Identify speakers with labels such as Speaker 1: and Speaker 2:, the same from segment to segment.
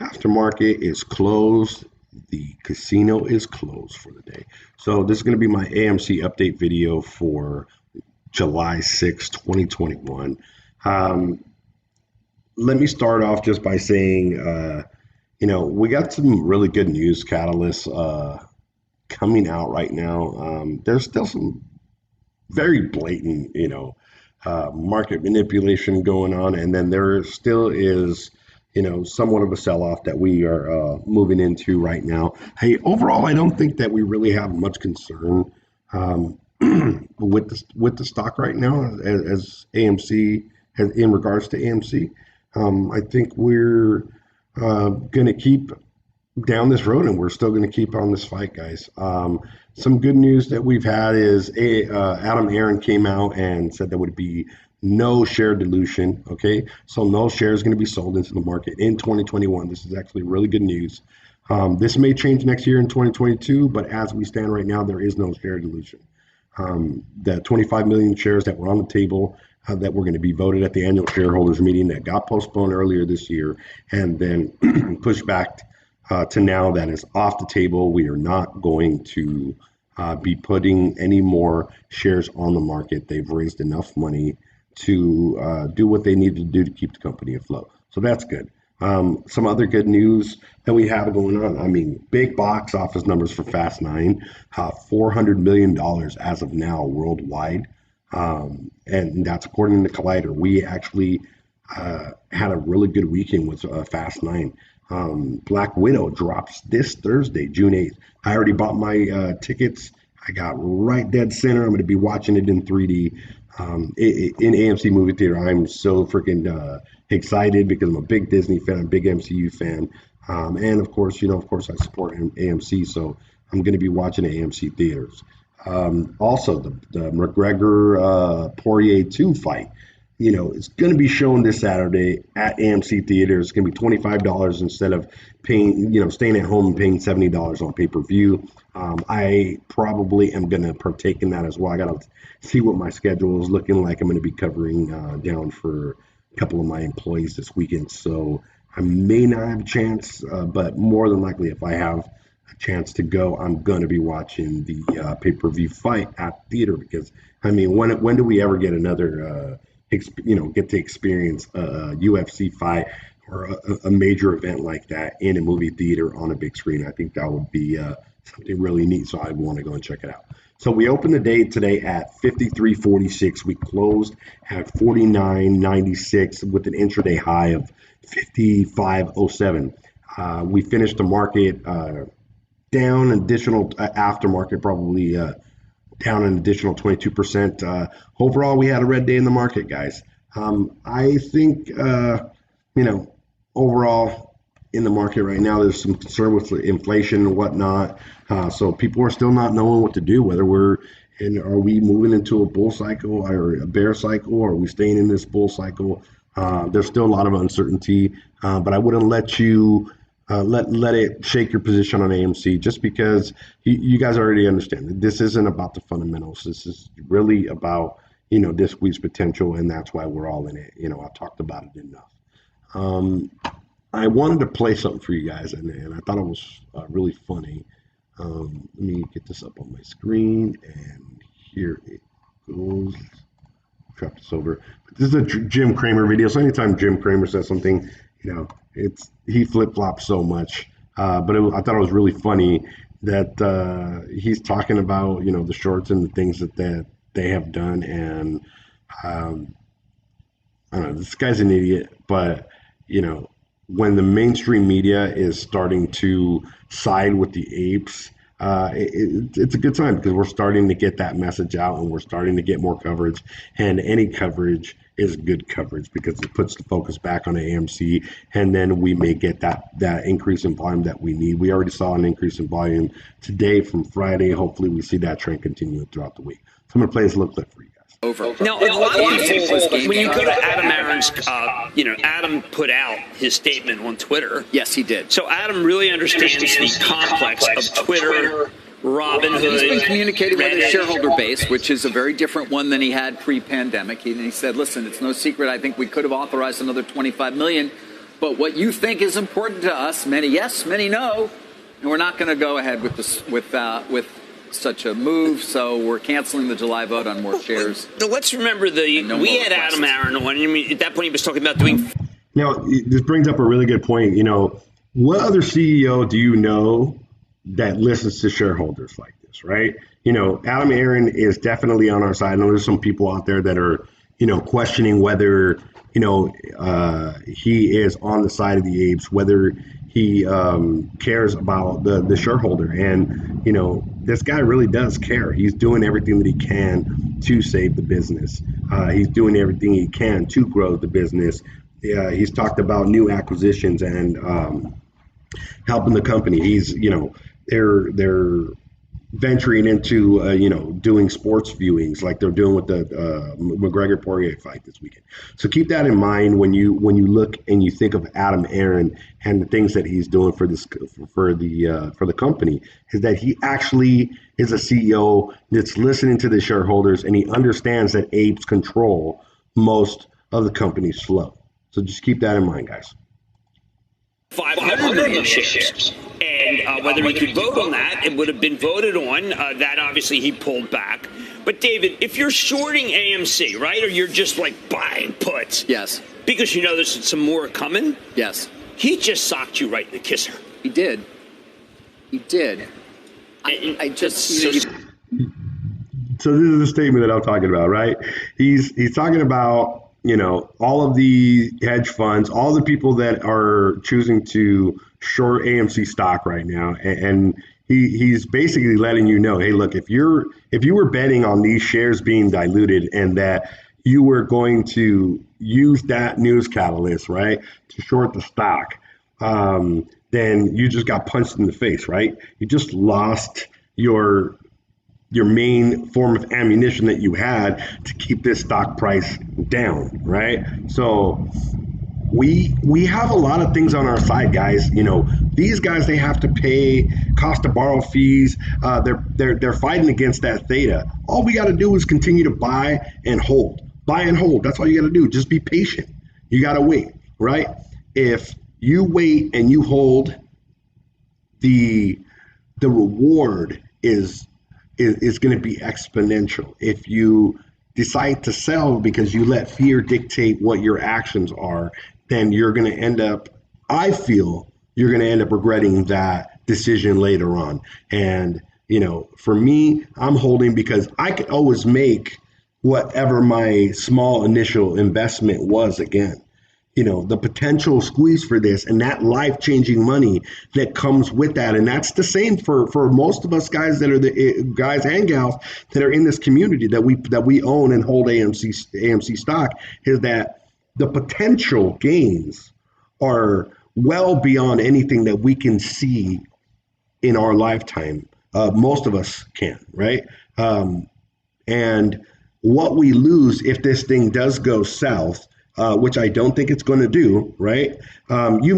Speaker 1: Aftermarket is closed. The casino is closed for the day. So this is going to be my AMC update video for July 6, 2021. Let me start off just by saying, we got some really good news catalysts coming out right now. There's still some very blatant, market manipulation going on, and then there still is, somewhat of a sell-off that we are moving into right now. Hey, overall, I don't think that we really have much concern with the stock right now as AMC has in regards to AMC. I think we're going to keep down this road, and we're still going to keep on this fight, guys. Some good news that we've had is Adam Aaron came out and said there would be no share dilution. Okay, so no shares going to be sold into the market in 2021. This is actually really good news. This may change next year in 2022, but as we stand right now, there is no share dilution. The 25 million shares that were on the table that were going to be voted at the annual shareholders meeting that got postponed earlier this year and then pushed back to now, that is off the table. We are not going to be putting any more shares on the market. They've raised enough money to do what they need to do to keep the company afloat. So that's good. Some other good news that we have going on. I mean, big box office numbers for Fast 9, $400 million as of now worldwide. And that's according to Collider. We actually had a really good weekend with Fast 9. Black Widow drops this Thursday, June 8th. I already bought my tickets. I got right dead center. I'm going to be watching it in 3D in AMC movie theater. I'm so freaking excited because I'm a big Disney fan, I'm a big MCU fan. And of course, I support AMC, so I'm going to be watching AMC theaters. Also, the McGregor Poirier 2 fight. It's going to be shown this Saturday at AMC theaters. It's going to be $25 instead of paying, staying at home and paying $70 on pay-per-view. I probably am going to partake in that as well. I got to see what my schedule is looking like. I'm going to be covering down for a couple of my employees this weekend. So I may not have a chance, but more than likely, if I have a chance to go, I'm going to be watching the pay-per-view fight at theater because, when do we ever get another get to experience a UFC fight or a major event like that in a movie theater on a big screen? I think that would be something really neat, so I'd want to go and check it out. So we opened the day today at 53.46. We closed at 49.96 with an intraday high of 55.07. We finished the market down additional aftermarket, probably down an additional 22%. Overall, we had a red day in the market, guys. I think, overall in the market right now, there's some concern with inflation and whatnot. So people are still not knowing what to do, whether are we moving into a bull cycle or a bear cycle, or are we staying in this bull cycle? There's still a lot of uncertainty, but I wouldn't let you let it shake your position on AMC just because you guys already understand that this isn't about the fundamentals. This is really about, this week's potential, and that's why we're all in it. I've talked about it enough. I wanted to play something for you guys, and I thought it was really funny. Let me get this up on my screen, and here it goes. Drop this over. But this is a Jim Cramer video, so anytime Jim Cramer says something, he flip-flops so much. But I thought it was really funny that he's talking about, the shorts and the things that they have done. And I don't know, this guy's an idiot, but, when the mainstream media is starting to side with the apes, it's a good time because we're starting to get that message out and we're starting to get more coverage, and any coverage is good coverage because it puts the focus back on AMC, and then we may get that increase in volume that we need. We already saw an increase in volume today from Friday. Hopefully we see that trend continue throughout the week. So I'm going to play this little clip for you guys.
Speaker 2: Over. Now, a lot of people, when you go to Adam Aaron's, Adam put out his statement on Twitter.
Speaker 3: Yes, he did.
Speaker 2: So Adam really understands the complex of Twitter, Robinhood.
Speaker 3: He's been communicating with his shareholder base, which is a very different one than he had pre-pandemic. He said, listen, it's no secret. I think we could have authorized another $25 million. But what you think is important to us, many yes, many no, and we're not going to go ahead with this with such a move. So we're canceling the July vote on more shares.
Speaker 2: Let's remember we had Adam Aaron on. I mean, at that point, he was talking about doing.
Speaker 1: Now, this brings up a really good point. You know, what other CEO do you know that listens to shareholders like this, right? You know, Adam Aaron is definitely on our side. I know there's some people out there that are, you know, questioning whether, you know, he is on the side of the apes, whether he cares about the shareholder. And, you know, this guy really does care. He's doing everything that he can to save the business. He's doing everything he can to grow the business. He's talked about new acquisitions and helping the company. He's, you know, they're venturing into, you know, doing sports viewings like they're doing with the McGregor-Poirier fight this weekend. So keep that in mind when you look and you think of Adam Aaron and the things that he's doing for the company, is that he actually is a CEO that's listening to the shareholders, and he understands that apes control most of the company's flow. So just keep that in mind, guys.
Speaker 2: 500 million shares. And whether he could vote on that, it would have been voted on. That obviously he pulled back. But David, if you're shorting AMC, right, or you're just like buying puts,
Speaker 3: yes,
Speaker 2: because you know there's some more coming,
Speaker 3: yes,
Speaker 2: he just socked you right in the kisser.
Speaker 3: He did. I just. You know,
Speaker 1: so this is the statement that I'm talking about, right? He's talking about, you know, all of the hedge funds, all the people that are choosing to short AMC stock right now, and he's basically letting you know, hey, look, if you were betting on these shares being diluted and that you were going to use that news catalyst, right, to short the stock, then you just got punched in the face, right? You just lost your main form of ammunition that you had to keep this stock price down, right? So we have a lot of things on our side, guys. You know, these guys, they have to pay cost to borrow fees. They're fighting against that theta. All we got to do is continue to buy and hold. Buy and hold. That's all you got to do. Just be patient. You got to wait, right? If you wait and you hold, the reward is going to be exponential. If you decide to sell because you let fear dictate what your actions are, then you're going to end up, I feel, you're going to end up regretting that decision later on. And, you know, for me, I'm holding because I could always make whatever my small initial investment was again. You know, the potential squeeze for this and that life-changing money that comes with that. And that's the same for most of us guys that are the guys and gals that are in this community that we own and hold AMC stock, is that the potential gains are well beyond anything that we can see in our lifetime. Most of us can, right? And what we lose if this thing does go south, which I don't think it's going to do, right? You're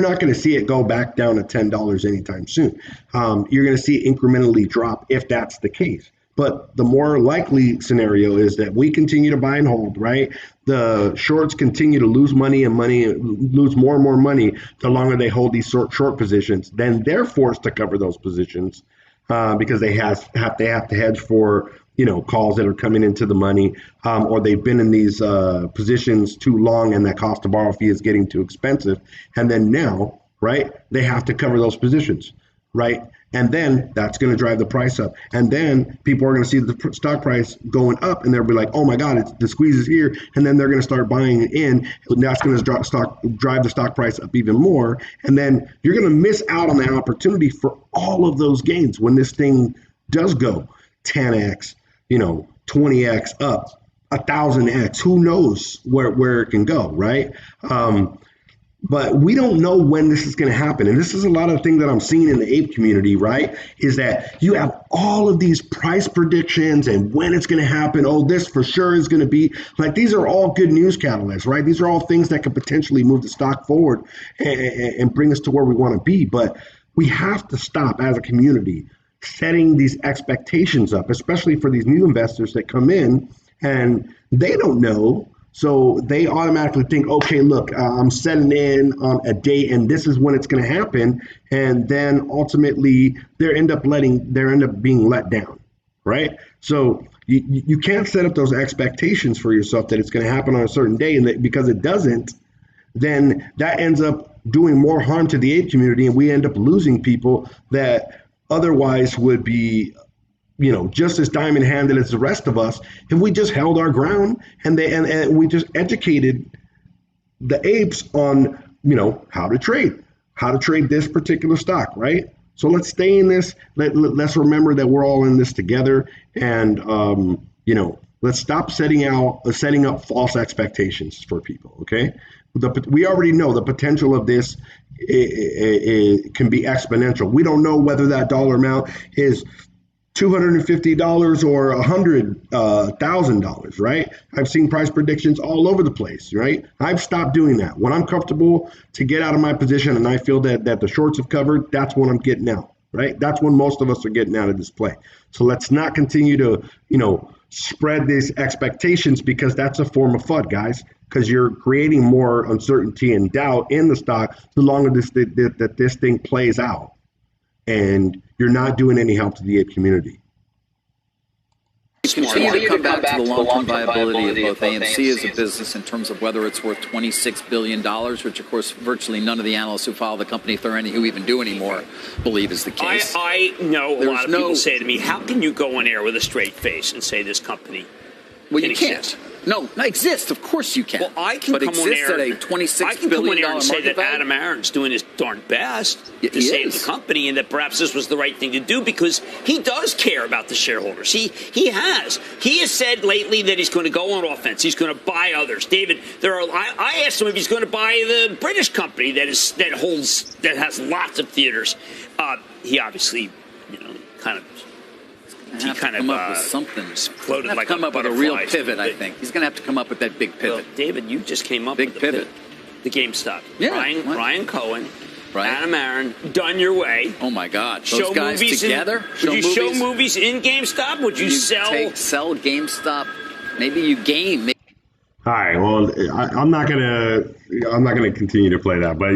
Speaker 1: not going to see it go back down to $10 anytime soon. You're going to see it incrementally drop if that's the case. But the more likely scenario is that we continue to buy and hold, right? The shorts continue to lose money and lose more and more money the longer they hold these short positions. Then they're forced to cover those positions because they have to hedge for, you know, calls that are coming into the money, or they've been in these positions too long and that cost to borrow fee is getting too expensive. And then now, right, they have to cover those positions, right? And then that's going to drive the price up. And then people are going to see the stock price going up and they'll be like, oh my God, the squeeze is here. And then they're going to start buying in. And that's going to drive the stock price up even more. And then you're going to miss out on the opportunity for all of those gains when this thing does go 10x, you know, 20x up, 1,000x, who knows where it can go, right? But we don't know when this is going to happen. And this is a lot of the things that I'm seeing in the ape community, right? Is that you have all of these price predictions and when it's going to happen. Oh, this for sure is going to be like, these are all good news catalysts, right? These are all things that could potentially move the stock forward and bring us to where we want to be. But we have to stop as a community setting these expectations up, especially for these new investors that come in and they don't know So they automatically think, okay, look, I'm setting in on a date and this is when it's going to happen. And then ultimately they end up being let down, right? So you can't set up those expectations for yourself that it's going to happen on a certain day, and that because it doesn't, then that ends up doing more harm to the ape community, and we end up losing people that otherwise would be, just as diamond handed as the rest of us if we just held our ground and we just educated the apes on, how to trade this particular stock, right? So let's stay in this. Let's remember that we're all in this together, and let's stop setting up false expectations for people. Okay, we already know the potential of this it can be exponential. We don't know whether that dollar amount is $250 or $100,000, right? I've seen price predictions all over the place, right? I've stopped doing that. When I'm comfortable to get out of my position and I feel that the shorts have covered, that's when I'm getting out, right? That's when most of us are getting out of this play. So let's not continue to, spread these expectations, because that's a form of FUD, guys, because you're creating more uncertainty and doubt in the stock the longer this thing plays out. And you're not doing any help to the ape community.
Speaker 3: Continue to come back to the long-term viability of both AMC as a business in terms of whether it's worth $26 billion, which, of course, virtually none of the analysts who follow the company, if there are any who even do anymore, believe is the case.
Speaker 2: I know a lot of people say to me, how can you go on air with a straight face and say this company
Speaker 3: Well, you can't. No, exist. Of course you can.
Speaker 2: Well, I can come on air
Speaker 3: at a $26 billion
Speaker 2: and say that
Speaker 3: value?
Speaker 2: Adam Aaron's doing his darn best to save the company, and that perhaps this was the right thing to do because he does care about the shareholders. He has said lately that he's going to go on offense. He's going to buy others. David, I asked him if he's going to buy the British company that has lots of theaters. He obviously, kind of. He kind of
Speaker 3: come up with something.
Speaker 2: Floated like
Speaker 3: come up with a real pivot. I think he's going to have to come up with that big pivot.
Speaker 2: Well, David, you just came up
Speaker 3: with
Speaker 2: the
Speaker 3: pivot.
Speaker 2: The GameStop.
Speaker 3: Yeah,
Speaker 2: Ryan Cohen,
Speaker 3: right.
Speaker 2: Adam Aaron, done your way.
Speaker 3: Oh my God, those
Speaker 2: show
Speaker 3: guys
Speaker 2: movies
Speaker 3: together.
Speaker 2: Would you show movies in GameStop? Would you
Speaker 3: sell GameStop? Maybe you game.
Speaker 1: All right. Well, I'm not gonna continue to play that, but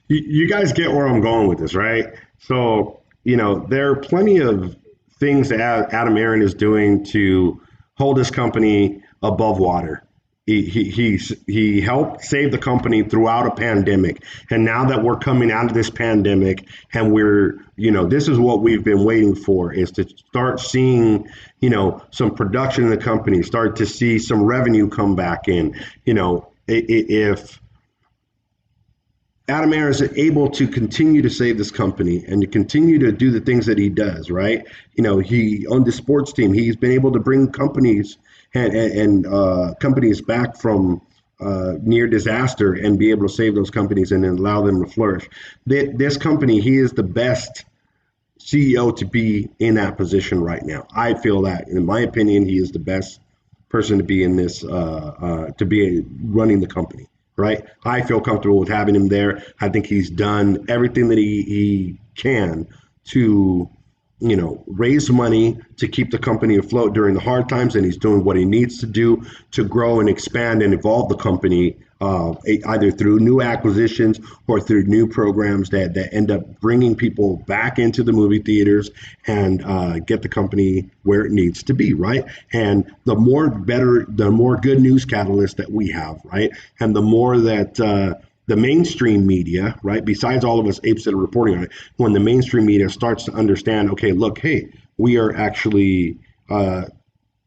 Speaker 1: you guys get where I'm going with this, right? So there are plenty of things that Adam Aaron is doing to hold his company above water. He helped save the company throughout a pandemic, and now that we're coming out of this pandemic, and this is what we've been waiting for, is to start seeing some production in the company, start to see some revenue come back in. If Adam Aaron is able to continue to save this company and to continue to do the things that he does, right? He on the sports team, he's been able to bring companies and companies back from near disaster and be able to save those companies and then allow them to flourish. This company, he is the best CEO to be in that position right now. I feel that, in my opinion, he is the best person to be in this, to be running the company. Right. I feel comfortable with having him there. I think he's done everything that he can to, raise money to keep the company afloat during the hard times. And he's doing what he needs to do to grow and expand and evolve the company, either through new acquisitions or through new programs that end up bringing people back into the movie theaters and get the company where it needs to be, right? And the more good news catalysts that we have, right? And the more that the mainstream media, right, besides all of us apes that are reporting on it, when the mainstream media starts to understand, okay, look, hey, we are actually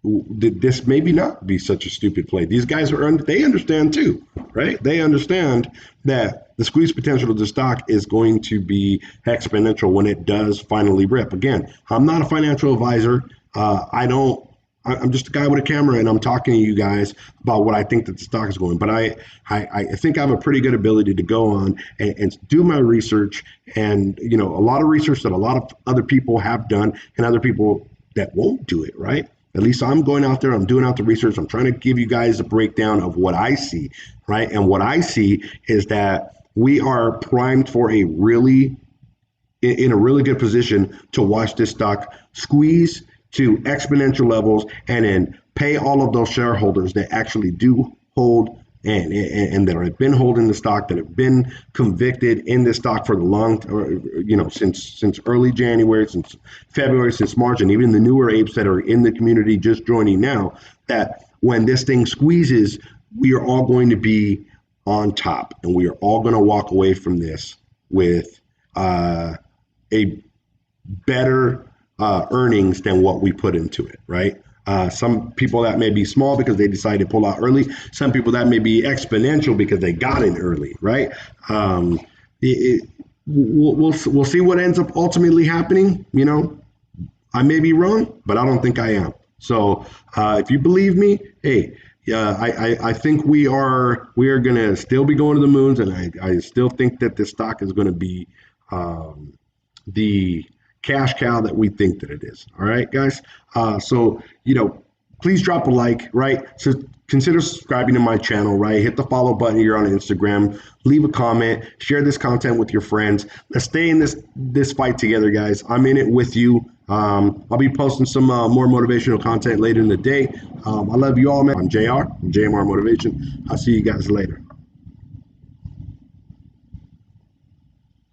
Speaker 1: this maybe not be such a stupid play. These guys they understand too, right? They understand that the squeeze potential of the stock is going to be exponential when it does finally rip. Again, I'm not a financial advisor. I'm just a guy with a camera, and I'm talking to you guys about what I think that the stock is going. But I think I have a pretty good ability to go on and do my research, and a lot of research that a lot of other people have done, and other people that won't do it, right? At least I'm going out there, I'm doing out the research, I'm trying to give you guys a breakdown of what I see, right? And what I see is that we are primed for in a really good position to watch this stock squeeze to exponential levels and then pay all of those shareholders that actually do hold and that have been holding the stock, that have been convicted in this stock for the since early January, since February, since March, and even the newer apes that are in the community just joining now, that when this thing squeezes, we are all going to be on top, and we are all going to walk away from this with a better earnings than what we put into it, right? Some people that may be small because they decided to pull out early. Some people that may be exponential because they got in early, right? We'll see what ends up ultimately happening. I may be wrong, but I don't think I am. So if you believe me, hey, I think we are going to still be going to the moons, and I still think that this stock is going to be the cash cow that we think that it is. All right, guys. So, please drop a like, right? So consider subscribing to my channel, right? Hit the follow button here on Instagram. Leave a comment. Share this content with your friends. Let's stay in this fight together, guys. I'm in it with you. I'll be posting some more motivational content later in the day. I love you all, man. I'm JR from JMR Motivation. I'll see you guys later.